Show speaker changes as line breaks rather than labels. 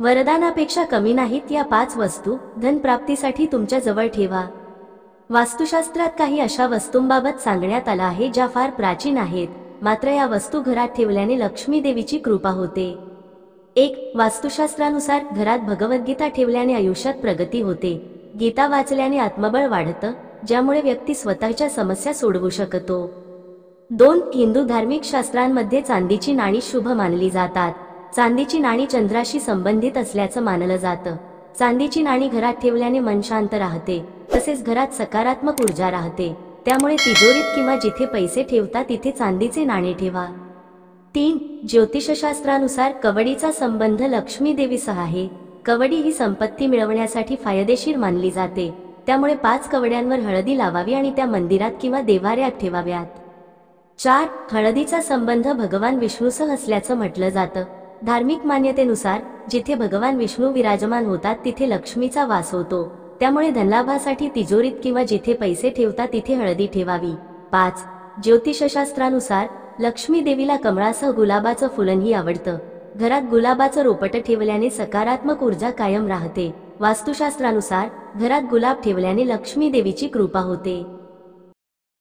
वरदानापेक्षा कमी नाहीत या 5 वस्तू धनप्राप्तीसाठी तुमच्या जवळ ठेवा। वास्तुशास्त्रात काही अशा वस्तूंबाबत सांगण्यात आलं आहे ज्या फार प्राचीन आहेत, मात्र या वस्तू घरात ठेवल्याने लक्ष्मी देवीची कृपा होते। 1. वास्तुशास्त्रानुसार घरात भगवद्गीता ठेवल्याने आयुष्यात प्रगती होते। गीता वाचल्याने आत्मबळ वाढतं, ज्यामुळे व्यक्ती स्वतःच्या समस्या सोडवू शकतो। 2. हिंदू धार्मिक शास्त्रांमध्ये चांदीची नाणी शुभ मानली जातात। चांदीची नाणी चंद्राशी संबंधित असल्याचं मानलं जातं। चांदीची नाणी घरात ठेवल्याने मन शांत राहते, तसेच घरात सकारात्मक ऊर्जा राहते। त्यामुळे तिजोरीत किंवा जिथे पैसे ठेवता तिथे चांदीचे नाणे ठेवा। 3. ज्योतिषशास्त्रानुसार कवडीचा संबंध लक्ष्मी देवीसह आहे। कवडी ही संपत्ती मिळवण्यासाठी फायदेशीर मानली जाते, त्यामुळे 5 कवड्यांवर हळदी लावावी आणि त्या मंदिरात किंवा देवाऱ्यात ठेवाव्यात। 4. हळदीचा संबंध भगवान विष्णूसह असल्याचं म्हटलं जातं। धार्मिक मान्यतेनुसार जिथे भगवान विष्णू विराजमान होतात तिथे लक्ष्मीचा वास होतो, त्यामुळे धनलाभासाठी तिजोरीत किंवा जिथे पैसे ठेवतात तिथे हळदी ठेवावी। 5. ज्योतिषशास्त्रानुसार लक्ष्मी देवीला कमळासह गुलाबाचं फुलही आवडतं। घरात गुलाबाचं रोपट ठेवल्याने सकारात्मक ऊर्जा कायम राहते। वास्तुशास्त्रानुसार घरात गुलाब ठेवल्याने लक्ष्मी देवीची कृपा होते।